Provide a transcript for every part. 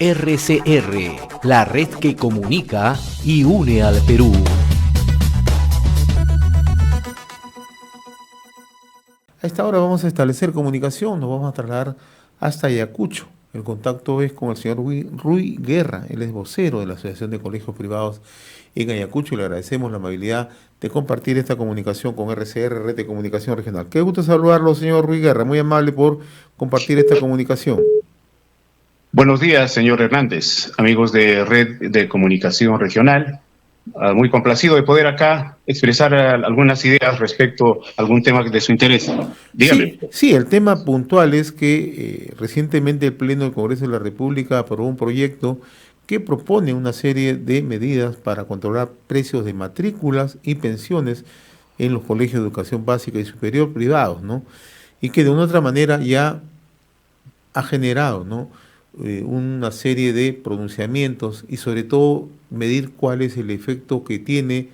RCR, la red que comunica y une al Perú. A esta hora vamos a establecer comunicación, nos vamos a trasladar hasta Ayacucho. El contacto es con el señor Rui Guerra, él es vocero de la Asociación de Colegios Privados en Ayacucho y le agradecemos la amabilidad de compartir esta comunicación con RCR, Red de Comunicación Regional. Qué gusto saludarlo, señor Rui Guerra, muy amable por compartir esta comunicación. Buenos días, señor Hernández, amigos de Red de Comunicación Regional. Muy complacido de poder acá expresar algunas ideas respecto a algún tema de su interés. Dígame. Sí, el tema puntual es que recientemente el Pleno del Congreso de la República aprobó un proyecto que propone una serie de medidas para controlar precios de matrículas y pensiones en los colegios de educación básica y superior privados, ¿no? Y que de una u otra manera ya ha generado, ¿no?, una serie de pronunciamientos y sobre todo medir cuál es el efecto que tiene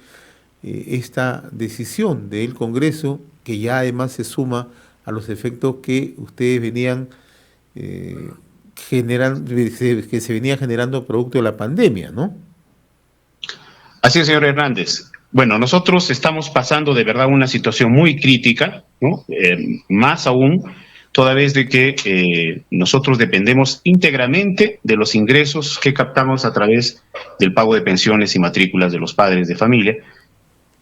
esta decisión del Congreso, que ya además se suma a los efectos que ustedes venían que se venía generando producto de la pandemia, ¿no? Así es, señor Hernández. Bueno, nosotros estamos pasando de verdad una situación muy crítica, ¿no? Más aún toda vez de que nosotros dependemos íntegramente de los ingresos que captamos a través del pago de pensiones y matrículas de los padres de familia.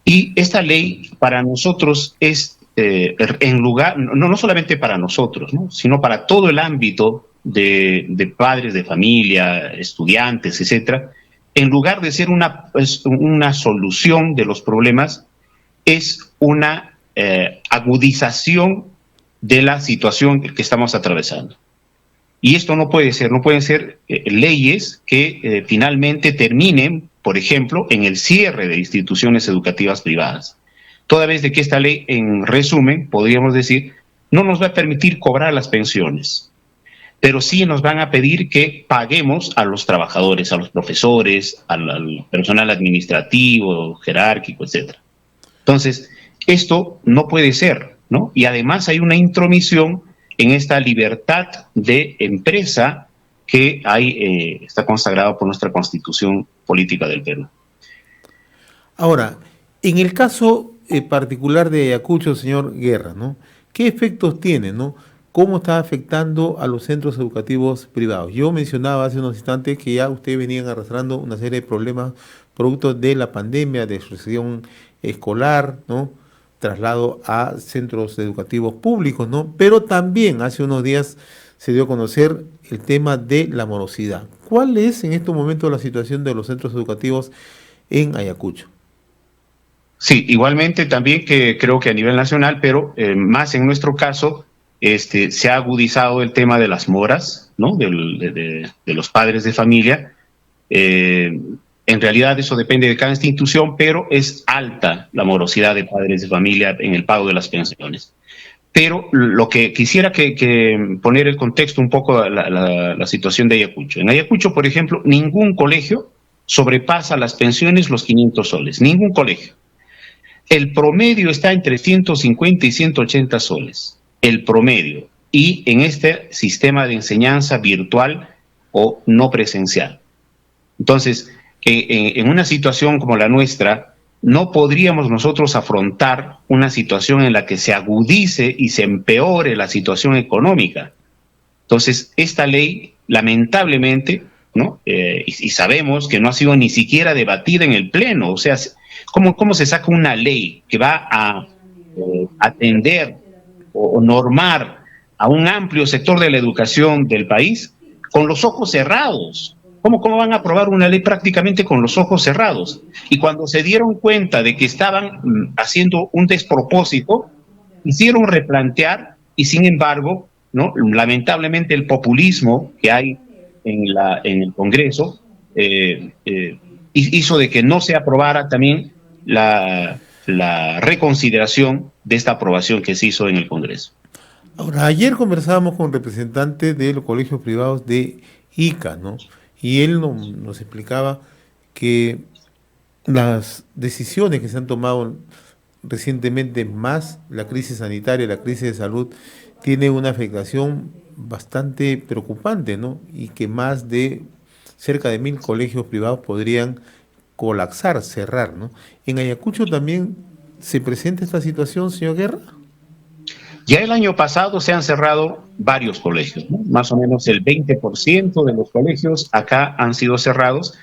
Y esta ley para nosotros es, en lugar, no solamente para nosotros, ¿no?, sino para todo el ámbito de padres de familia, estudiantes, etcétera, en lugar de ser una solución de los problemas, es una agudización de la situación que estamos atravesando. Y esto no pueden ser leyes que finalmente terminen, por ejemplo, en el cierre de instituciones educativas privadas. Toda vez de que esta ley, en resumen, podríamos decir, no nos va a permitir cobrar las pensiones, pero sí nos van a pedir que paguemos a los trabajadores, a los profesores, al personal administrativo, jerárquico, etc. Entonces, esto no puede ser, ¿no? Y además hay una intromisión en esta libertad de empresa que está consagrada por nuestra Constitución Política del Perú. Ahora, en el caso particular de Ayacucho, señor Guerra, ¿no?, ¿qué efectos tiene, ¿no? ¿Cómo está afectando a los centros educativos privados? Yo mencionaba hace unos instantes que ya ustedes venían arrastrando una serie de problemas producto de la pandemia, de exclusión escolar, ¿no?, traslado a centros educativos públicos, ¿no? Pero también hace unos días se dio a conocer el tema de la morosidad. ¿Cuál es en estos momentos la situación de los centros educativos en Ayacucho? Sí, igualmente también que creo que a nivel nacional, pero más en nuestro caso, se ha agudizado el tema de las moras, ¿no?, de los padres de familia. En realidad eso depende de cada institución, pero es alta la morosidad de padres de familia en el pago de las pensiones. Pero lo que quisiera que poner el contexto un poco la situación de Ayacucho. En Ayacucho, por ejemplo, ningún colegio sobrepasa las pensiones los 500 soles, ningún colegio. El promedio está entre 150 y 180 soles, el promedio, y en este sistema de enseñanza virtual o no presencial. Entonces, en una situación como la nuestra, no podríamos nosotros afrontar una situación en la que se agudice y se empeore la situación económica. Entonces, esta ley, lamentablemente, ¿no?, y sabemos que no ha sido ni siquiera debatida en el Pleno. O sea, ¿cómo se saca una ley que va a atender o normar a un amplio sector de la educación del país con los ojos cerrados? ¿Cómo van a aprobar una ley prácticamente con los ojos cerrados? Y cuando se dieron cuenta de que estaban haciendo un despropósito, hicieron replantear y sin embargo, ¿no?, lamentablemente el populismo que hay en el Congreso hizo de que no se aprobara también la reconsideración de esta aprobación que se hizo en el Congreso. Ahora, ayer conversábamos con representantes de los colegios privados de Ica, ¿no? Y él nos explicaba que las decisiones que se han tomado recientemente, más la crisis sanitaria, la crisis de salud, tiene una afectación bastante preocupante, ¿no? Y que más de cerca de 1.000 colegios privados podrían colapsar, cerrar, ¿no? En Ayacucho también se presenta esta situación, señor Guerra. Ya el año pasado se han cerrado varios colegios, ¿no? Más o menos el 20% de los colegios acá han sido cerrados.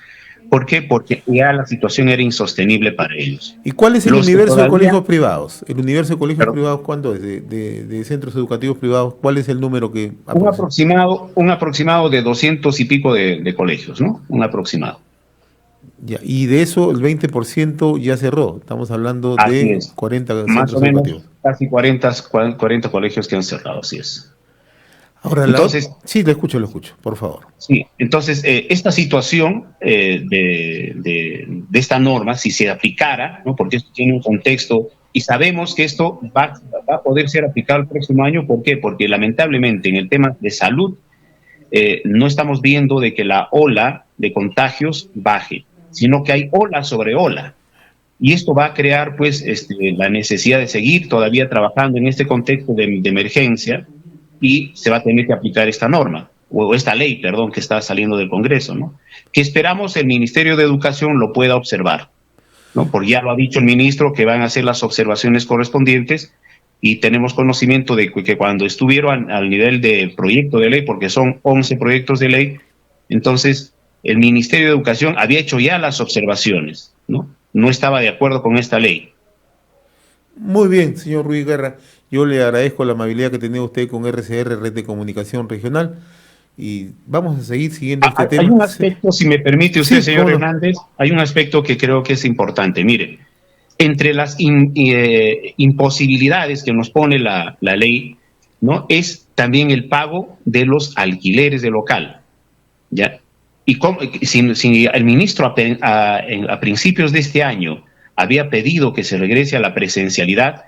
¿Por qué? Porque ya la situación era insostenible para ellos. ¿Y cuál es el Los que universo de todavía- colegios privados? ¿El universo de colegios Pero- privados cuánto es? De centros educativos privados, ¿cuál es el número que Un aproximado de 200 y pico de colegios, ¿no? Un aproximado. Ya, y de eso el 20% ya cerró? Estamos hablando Así de es. 40 Más centros o menos educativos. casi 40 colegios que han cerrado, así es. Ahora, Entonces, sí, lo escucho, por favor. sí, entonces esta situación de esta norma, si se aplicara, ¿no? Porque esto tiene un contexto y sabemos que esto va a poder ser aplicado el próximo año, ¿por qué? Porque lamentablemente en el tema de salud no estamos viendo de que la ola de contagios baje, sino que hay ola sobre ola. Y esto va a crear, pues, la necesidad de seguir todavía trabajando en este contexto de emergencia y se va a tener que aplicar esta norma, o esta ley, perdón, que está saliendo del Congreso, ¿no? Que esperamos el Ministerio de Educación lo pueda observar, ¿no? Porque ya lo ha dicho el ministro que van a hacer las observaciones correspondientes y tenemos conocimiento de que cuando estuvieron al nivel de proyecto de ley, porque son 11 proyectos de ley, entonces el Ministerio de Educación había hecho ya las observaciones, ¿no? No estaba de acuerdo con esta ley. Muy bien, señor Ruiz Guerra. Yo le agradezco la amabilidad que tiene usted con RCR, Red de Comunicación Regional, y vamos a seguir siguiendo este tema. Hay un aspecto, si me permite usted, Sí, señor ¿cómo no? Hernández, hay un aspecto que creo que es importante. Mire, entre las imposibilidades que nos pone la ley, ¿no? Es también el pago de los alquileres de local, ¿ya? Y si el ministro a principios de este año había pedido que se regrese a la presencialidad,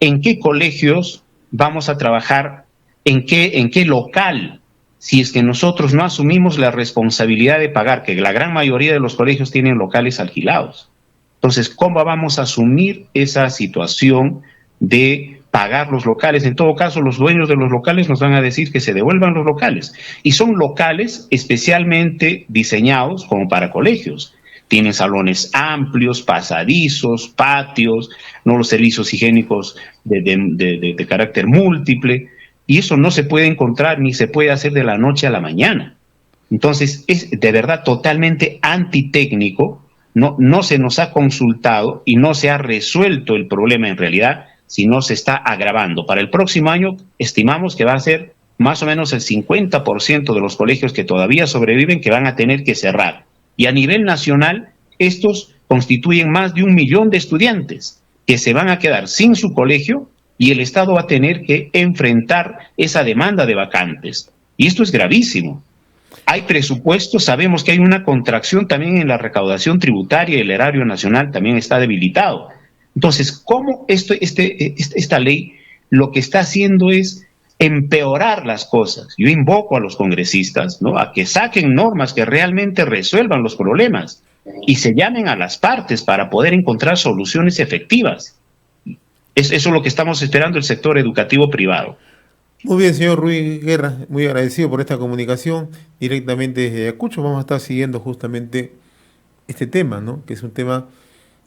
¿en qué colegios vamos a trabajar? ¿En qué local? Si es que nosotros no asumimos la responsabilidad de pagar, que la gran mayoría de los colegios tienen locales alquilados. Entonces, ¿cómo vamos a asumir esa situación de pagar los locales? En todo caso, los dueños de los locales nos van a decir que se devuelvan los locales. Y son locales especialmente diseñados como para colegios. Tienen salones amplios, pasadizos, patios, ¿no? Los servicios higiénicos de carácter múltiple. Y eso no se puede encontrar ni se puede hacer de la noche a la mañana. Entonces, es de verdad totalmente antitécnico. No se nos ha consultado y no se ha resuelto el problema en realidad, sino se está agravando. Para el próximo año estimamos que va a ser más o menos el 50% de los colegios que todavía sobreviven que van a tener que cerrar. Y a nivel nacional, estos constituyen más de 1 millón de estudiantes que se van a quedar sin su colegio y el Estado va a tener que enfrentar esa demanda de vacantes. Y esto es gravísimo. Hay presupuestos, sabemos que hay una contracción también en la recaudación tributaria y el erario nacional también está debilitado. Entonces, ¿cómo esta ley lo que está haciendo es empeorar las cosas? Yo invoco a los congresistas, ¿no?, a que saquen normas que realmente resuelvan los problemas y se llamen a las partes para poder encontrar soluciones efectivas. Eso es lo que estamos esperando el sector educativo privado. Muy bien, señor Ruiz Guerra, muy agradecido por esta comunicación directamente desde Ayacucho. Vamos a estar siguiendo justamente este tema, ¿no? Que es un tema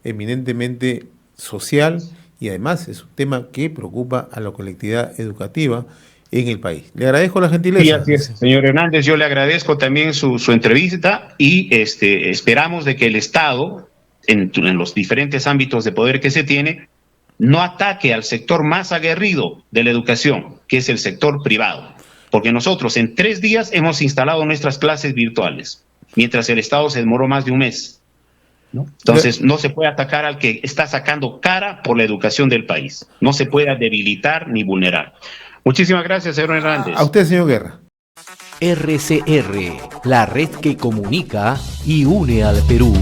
eminentemente social y además es un tema que preocupa a la colectividad educativa en el país. Le agradezco la gentileza. Sí, así es, señor Hernández, yo le agradezco también su entrevista y esperamos de que el Estado, en los diferentes ámbitos de poder que se tiene, no ataque al sector más aguerrido de la educación, que es el sector privado. Porque nosotros en 3 días hemos instalado nuestras clases virtuales, mientras el Estado se demoró más de 1 mes, ¿no? Entonces, no se puede atacar al que está sacando cara por la educación del país. No se puede debilitar ni vulnerar. Muchísimas gracias, señor Hernández. A usted, señor Guerra. RCR, la red que comunica y une al Perú.